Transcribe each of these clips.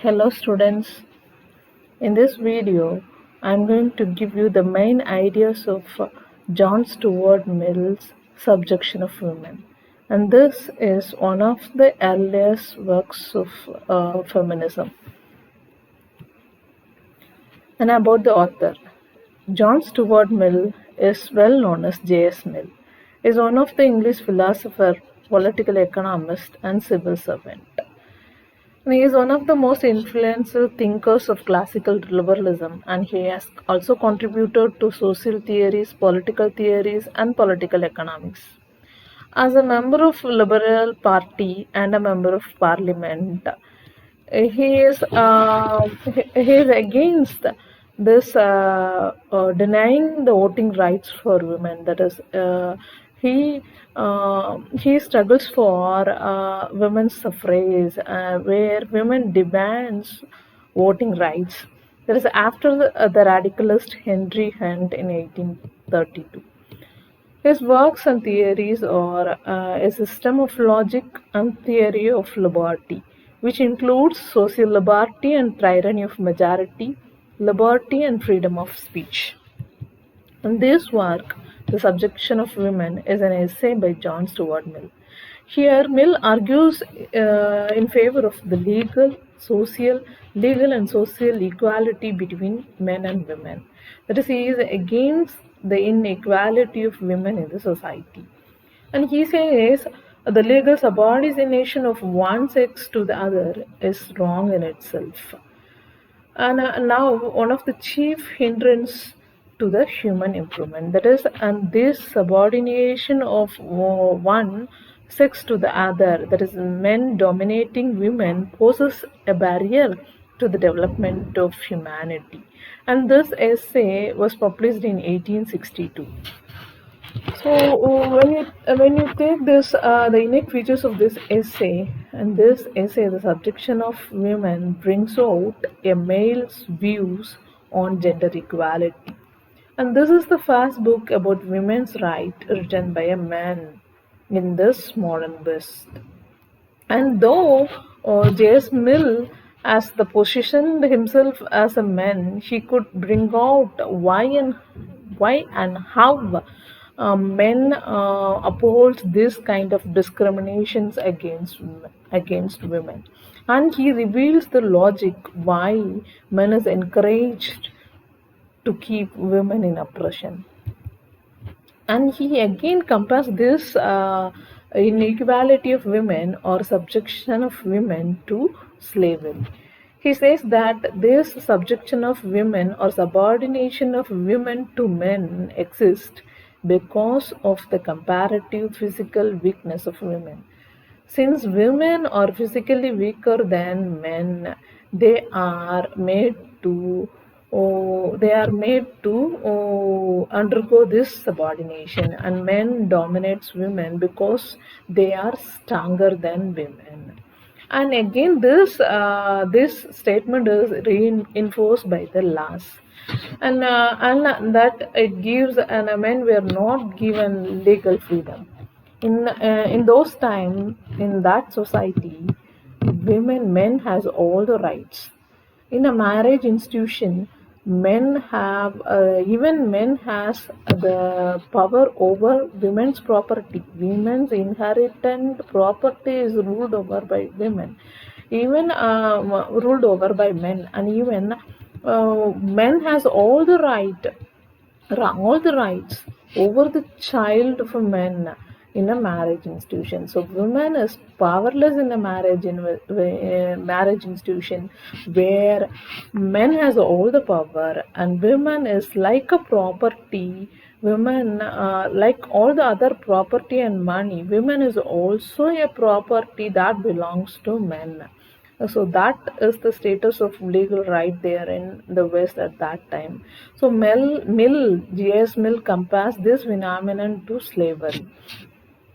Hello students, in this video I am going to give you the main ideas of John Stuart Mill's Subjection of Women, and this is one of the earliest works of feminism. And about the author, John Stuart Mill is well known as J.S. Mill, is one of the English philosopher, political economist and civil servant. He is one of the most influential thinkers of classical liberalism, and he has also contributed to social theories, political theories, and political economics. As a member of Liberal Party and a member of Parliament, he is against this denying the voting rights for women. That is, he he struggles for women's suffrage, where women demands voting rights. That is after the radicalist Henry Hunt in 1832. His works and theories are a system of logic and theory of liberty, which includes social liberty and tyranny of majority, liberty and freedom of speech. In this work, The Subjection of Women is an essay by John Stuart Mill. Here, Mill argues in favor of the legal and social equality between men and women. That is, he is against the inequality of women in the society. And he says the legal subordination of one sex to the other is wrong in itself. And now one of the chief hindrance to the human improvement, that is, and this subordination of one sex to the other, that is men dominating women, poses a barrier to the development of humanity. And this essay was published in 1862. So when you take this the unique features of this essay, and this essay, The Subjection of Women, brings out a male's views on gender equality, and this is the first book about women's right written by a man in this modern West. And though J.S. Mill as the positioned himself as a man, he could bring out why and how men oppose this kind of discriminations against women, and he reveals the logic why men is encouraged to keep women in oppression. And he again compares this inequality of women or subjection of women to slavery. He says that this subjection of women or subordination of women to men exists because of the comparative physical weakness of women. Since women are physically weaker than men, they are made to undergo this subordination, and men dominates women because they are stronger than women. And again, this statement is reinforced by the laws, and that it gives, and men were not given legal freedom. In those times, in that society, men has all the rights. In a marriage institution, men has the power over women's property. Women's inherited property is ruled over by women, even ruled over by men, and even men has all the rights over the child of men in a marriage institution. So women is powerless in a marriage institution, where men has all the power and women is like a property. Women, like all the other property and money, women is also a property that belongs to men. So that is the status of legal right there in the West at that time. So J.S. Mill compares this phenomenon to slavery.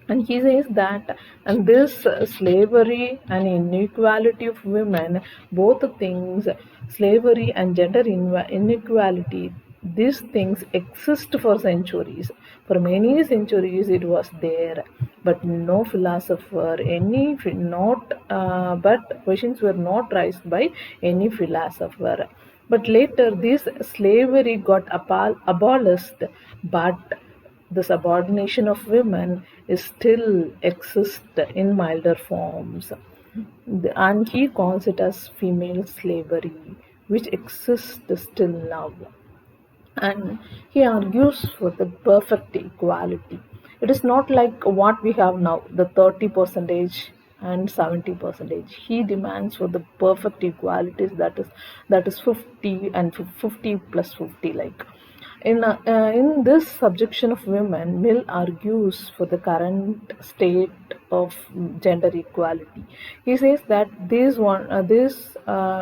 And he says that, and this slavery and inequality of women, both things, slavery and gender inequality, these things exist for centuries. For many centuries, it was there, but no philosopher, but questions were not raised by any philosopher. But later, this slavery got abolished, but the subordination of women is still exists in milder forms. And he calls it as female slavery, which exists still now. And he argues for the perfect equality. It is not like what we have now, the 30 percentage and 70 percentage. He demands for the perfect equalities, that is 50 and 50 plus 50, like. In this subjection of women, Mill argues for the current state of gender equality. He says that this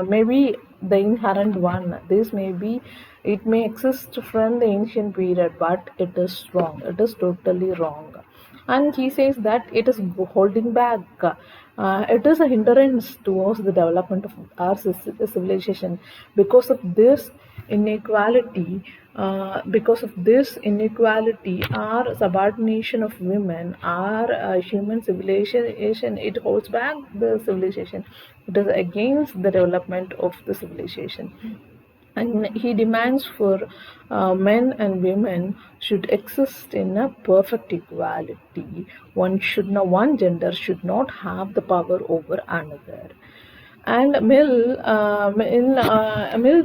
may be the inherent one. This may be, it may exist from the ancient period, but it is wrong. It is totally wrong. And he says that it is holding back. It is a hindrance towards the development of our civilization. Because of this inequality, our subordination of women, our human civilization, it holds back the civilization. It is against the development of the civilization. And he demands for men and women should exist in a perfect equality. One gender should not have the power over another. And Mill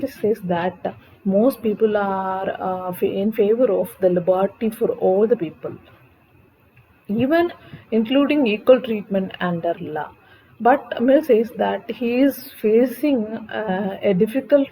says that most people are in favor of the liberty for all the people, even including equal treatment under law. But Mill says that he is facing a difficult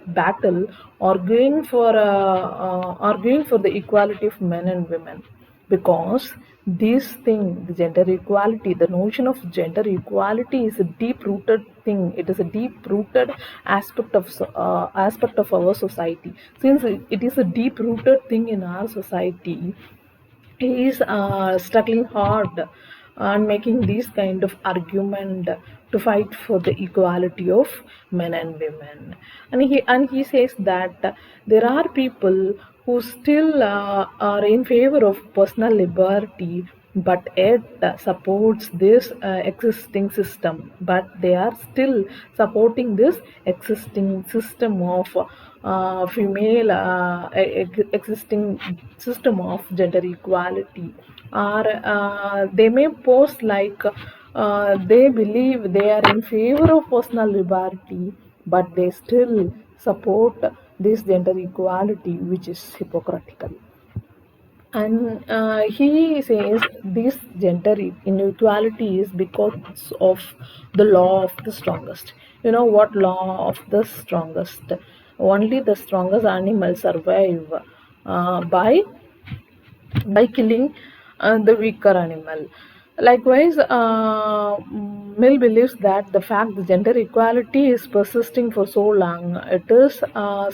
battle arguing for the equality of men and women, because this thing, the gender equality, the notion of gender equality is a deep rooted thing. It is a deep rooted aspect of our society. Since it is a deep rooted thing in our society, he is struggling hard on making these kind of argument to fight for the equality of men and women. And he says that there are people who still are in favor of personal liberty, but yet supports this existing system, but they are still supporting this existing system of female existing system of gender equality. Or they may post like they believe they are in favor of personal liberty, but they still support this gender equality, which is hypocritical. And he says this gender inequality is because of the law of the strongest. You know what law of the strongest? Only the strongest animals survive by killing the weaker animal. Likewise, Mill believes that the fact the gender equality is persisting for so long, it is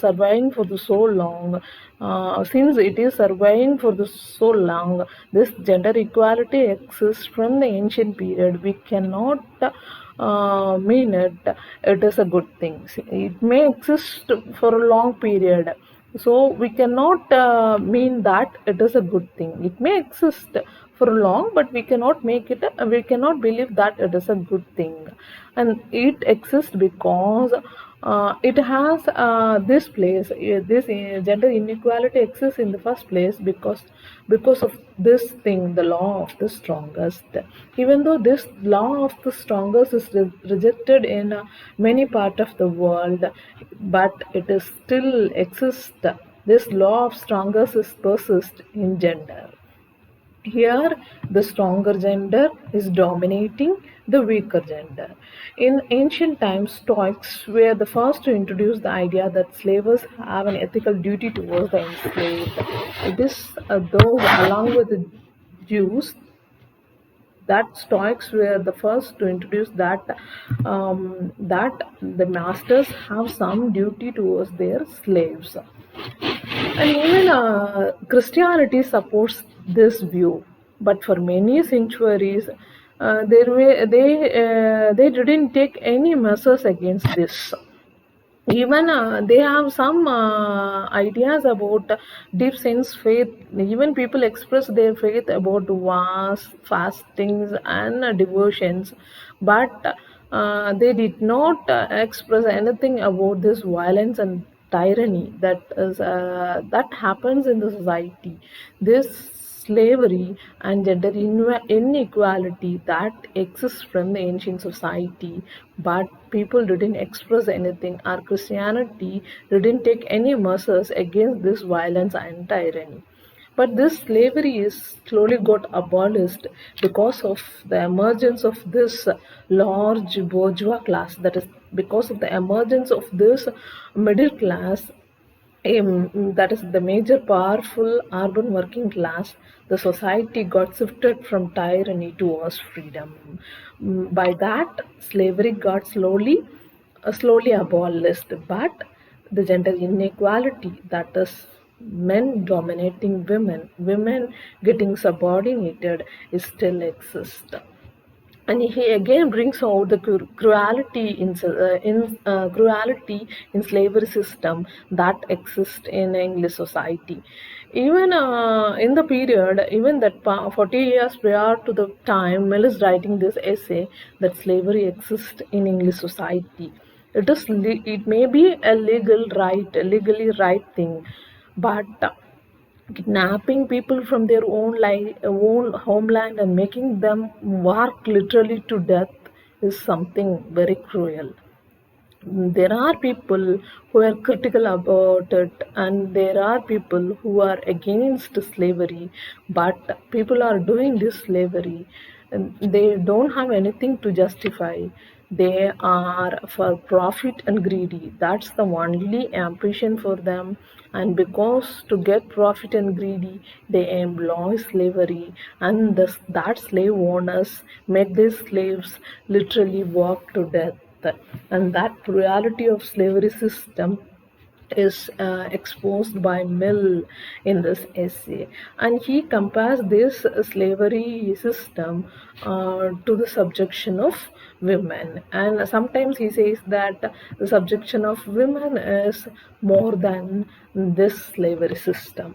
surviving for the so long. Since it is surviving for the so long, this gender equality exists from the ancient period. We cannot mean it is a good thing. See, it may exist for a long period, so we cannot mean that it is a good thing. It may exist for long, but we cannot believe that it is a good thing. And it exists because it has this place. This gender inequality exists in the first place because of this thing, the law of the strongest. Even though this law of the strongest is rejected in many parts of the world, but it is still exists. This law of strongest is persist in gender. Here, the stronger gender is dominating the weaker gender. In ancient times, Stoics were the first to introduce the idea that slavers have an ethical duty towards the enslaved. It is those, along with the Jews, that Stoics were the first to introduce that the masters have some duty towards their slaves. And even Christianity supports this view, but for many centuries, they didn't take any measures against this. even they have some ideas about deep sense faith. Even people express their faith about was fastings and devotions, but they did not express anything about this violence and tyranny that happens in the society. This slavery and gender inequality that exists from the ancient society, but people didn't express anything, or Christianity didn't take any measures against this violence and tyranny. But this slavery is slowly got abolished because of the emergence of this large bourgeois class. That is because of the emergence of this middle class, that is the major powerful urban working class. The society got shifted from tyranny towards freedom. By that, slavery got slowly abolished, but the gender inequality, that is men dominating women, women getting subordinated, is still exists. And he again brings out the cruelty in slavery system that exists in English society. Even in the period, even that 40 years prior to the time Mill is writing this essay, that slavery exists in English society. It may be a legally right thing, but kidnapping people from their own homeland and making them work literally to death is something very cruel. There are people who are critical about it, and there are people who are against slavery, but people are doing this slavery and they don't have anything to justify. They are for profit and greedy. That's the only ambition for them. And because to get profit and greedy, they employ slavery, and that slave owners make these slaves literally work to death. And that reality of slavery system is exposed by Mill in this essay, and he compares this slavery system to the subjection of women. And sometimes he says that the subjection of women is more than this slavery system.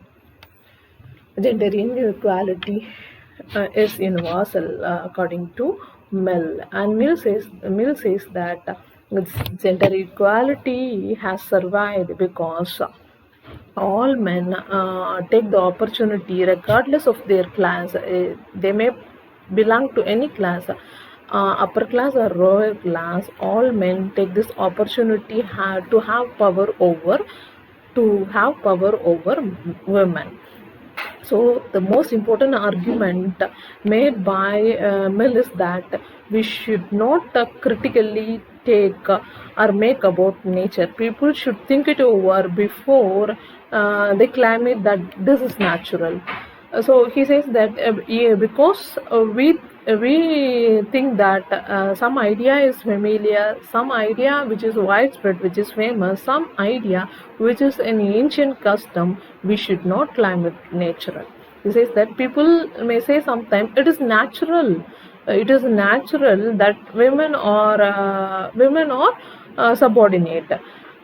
Gender inequality is universal, according to Mill. And Mill says that gender equality has survived because all men take the opportunity regardless of their class. They may belong to any class, upper class or lower class. All men take this opportunity to have power over women. So the most important argument made by Mill is that we should not critically take or make about nature. People should think it over before they claim it that this is natural. So he says that because we think that some idea is familiar, some idea which is widespread, which is famous, some idea which is an ancient custom, we should not claim it natural. He says that people may say sometimes it is natural. It is natural that women are subordinate,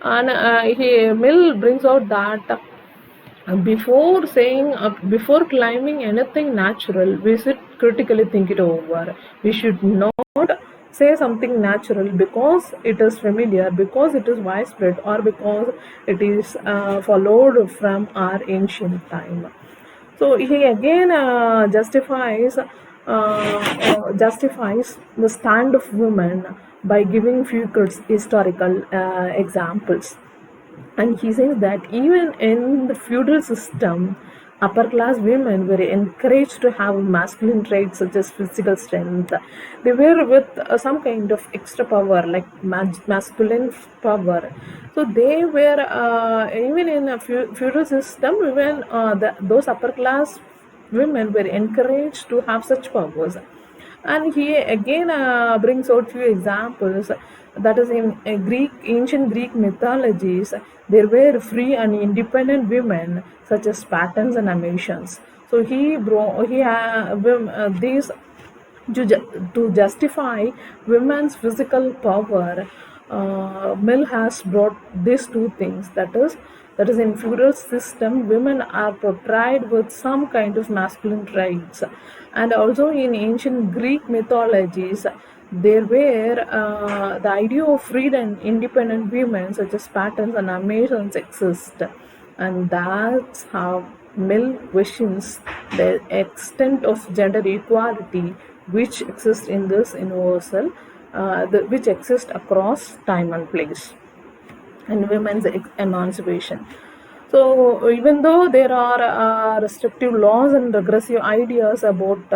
and Mill brings out that before climbing anything natural, we should critically think it over. We should not say something natural because it is familiar, because it is widespread, or because it is followed from our ancient time. So he again justifies the stand of women by giving few historical examples. And he says that even in the feudal system, upper class women were encouraged to have masculine traits such as physical strength. They were with some kind of extra power, like masculine power. So they were, even in a feudal system, even those upper class women were encouraged to have such powers. And he again brings out few examples, that is in ancient Greek mythologies there were free and independent women such as Spartans and Amazons. So these to justify women's physical power, Mill has brought these two things, that is in feudal system women are portrayed with some kind of masculine traits, and also in ancient Greek mythologies there were the idea of freed and independent women such as Spartans and Amazons exist, and that's how Mill questions the extent of gender equality which exists in this universal, which exists across time and place, and women's emancipation. So, even though there are restrictive laws and regressive ideas about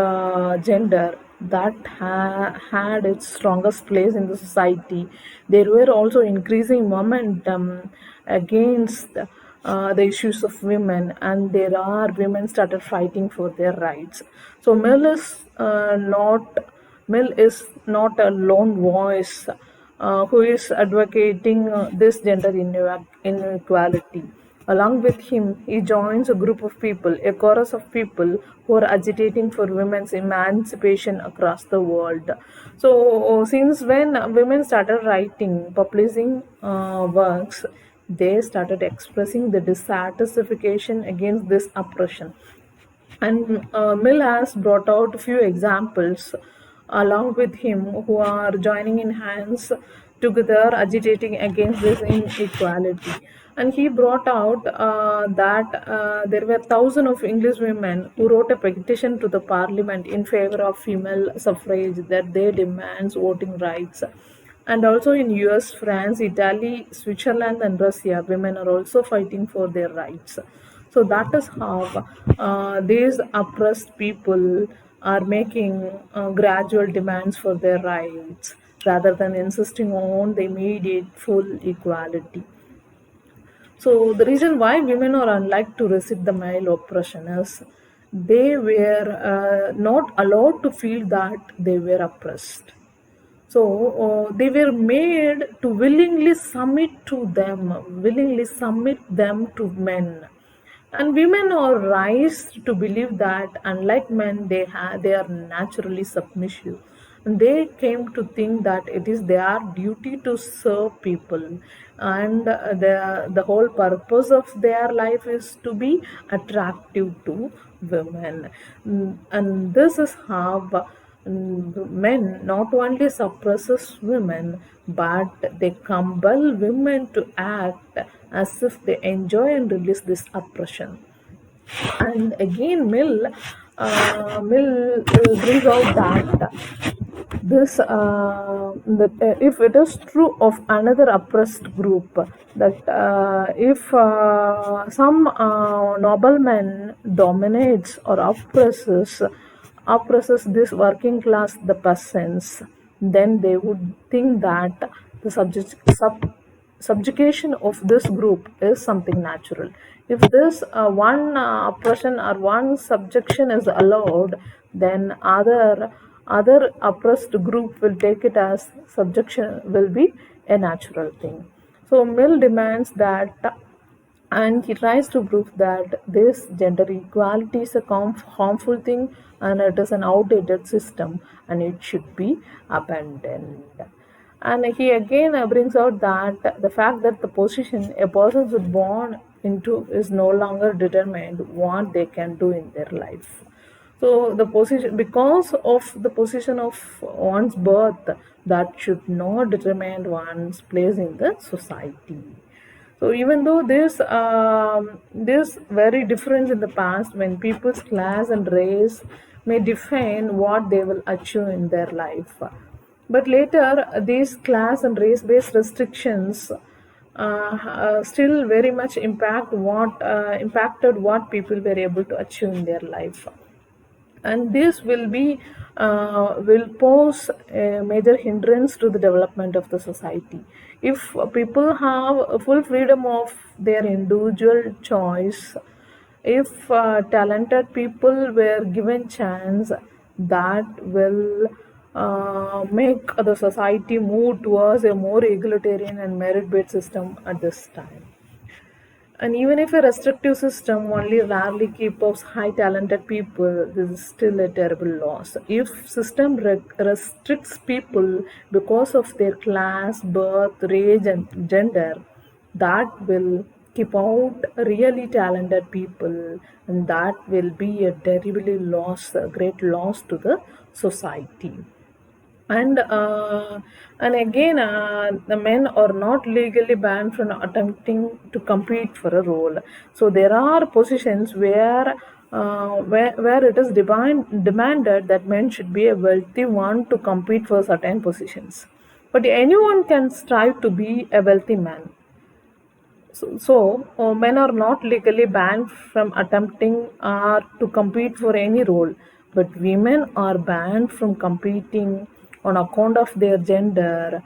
gender that had its strongest place in the society, there were also increasing momentum against the issues of women, and there are women started fighting for their rights. So, Mill is not a lone voice who is advocating this gender inequality. Along with him, he joins a group of people, a chorus of people who are agitating for women's emancipation across the world. So, since when women started writing, publishing works, they started expressing the dissatisfaction against this oppression. And Mill has brought out a few examples along with him who are joining in hands together agitating against this inequality. And he brought out that there were thousands of English women who wrote a petition to the parliament in favor of female suffrage, that they demands voting rights. And also in US, France, Italy, Switzerland, and Russia, women are also fighting for their rights. So that is how these oppressed people are making gradual demands for their rights rather than insisting on the immediate full equality. So the reason why women are unlike to resist the male oppression is they were not allowed to feel that they were oppressed. So they were made to willingly submit them to men. And women are raised to believe that, unlike men, they are naturally submissive. And they came to think that it is their duty to serve people, and the whole purpose of their life is to be attractive to women. And this is how men not only suppresses women, but they compel women to act as if they enjoy and release this oppression. And again, Mill brings out that if it is true of another oppressed group, that if some nobleman dominates or oppresses this working class, the peasants, then they would think that the subjugation of this group is something natural. If this one oppression or one subjection is allowed, then other oppressed group will take it as subjection will be a natural thing. So Mill demands that, and he tries to prove that this gender equality is a harmful thing, and it is an outdated system and it should be abandoned. And he again brings out that the fact that the position a person is born into is no longer determined what they can do in their life. So the position, because of the position of one's birth, that should not determine one's place in the society. So even though this very difference in the past, when people's class and race may define what they will achieve in their life, but later these class and race-based restrictions still very much impacted what people were able to achieve in their life, and this will pose a major hindrance to the development of the society. If people have a full freedom of their individual choice, if talented people were given chance, that will make the society move towards a more egalitarian and merit-based system at this time. And even if a restrictive system only rarely keeps high talented people, this is still a terrible loss. If system restricts people because of their class, birth, age, and gender, that will keep out really talented people, and that will be a terribly loss, a great loss to the society. And uh, and again, the men are not legally banned from attempting to compete for a role. So there are positions where it is demanded that men should be a wealthy one to compete for certain positions, but anyone can strive to be a wealthy man. So, men are not legally banned from attempting to compete for any role, but women are banned from competing on account of their gender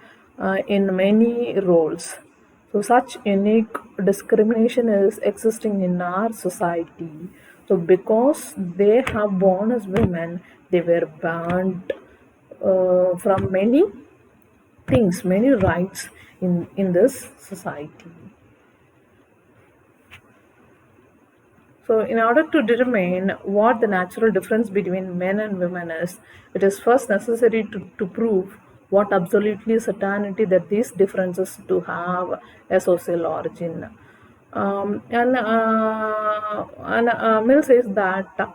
in many roles. So, such unique discrimination is existing in our society. So, because they have born as women, they were banned from many things, many rights in this society. So, in order to determine what the natural difference between men and women is, it is first necessary to prove what absolutely certainty that these differences to have a social origin. Mill says that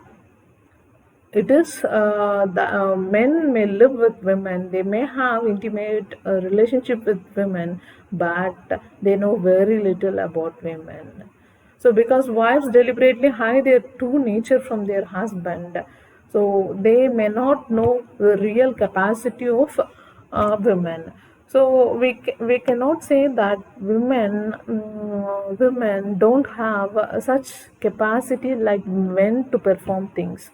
it is the men may live with women, they may have intimate relationship with women, but they know very little about women. So because wives deliberately hide their true nature from their husband, so they may not know the real capacity of women. So we cannot say that women don't have such capacity like men to perform things.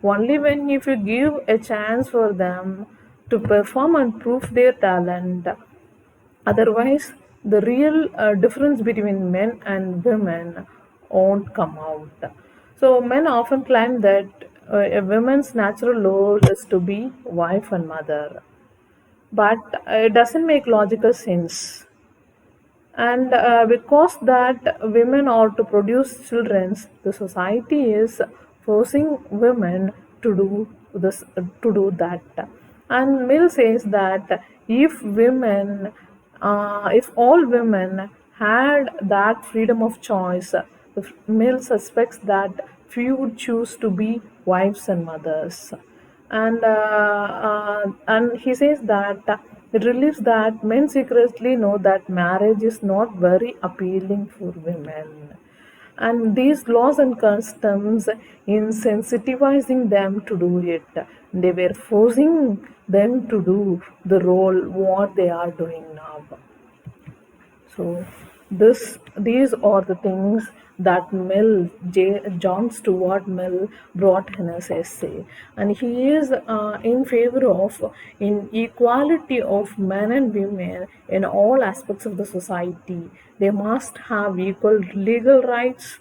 Only when if you give a chance for them to perform and prove their talent. Otherwise, the real difference between men and women won't come out. So, men often claim that a woman's natural role is to be wife and mother, but it doesn't make logical sense. And because that women are to produce children, the society is forcing women to do that. And Mill says that if all women had that freedom of choice, Mill suspects that few would choose to be wives and mothers. And he says that it relieves that men secretly know that marriage is not very appealing for women, and these laws and customs insensitivizing them to do it, they were forcing them to do the role what they are doing now. So these are the things that John Stuart Mill brought in his essay, and he is in favor of inequality of men and women in all aspects of the society. They must have equal legal rights,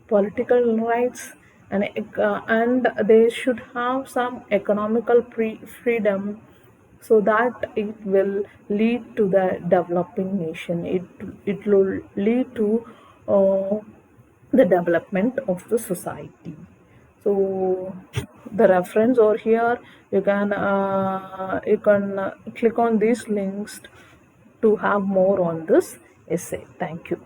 political rights, and they should have some economical freedom, so that it will lead to the developing nation. It will lead to uh, the development of the society. So the reference over here, you can click on these links to have more on this essay. Thank you.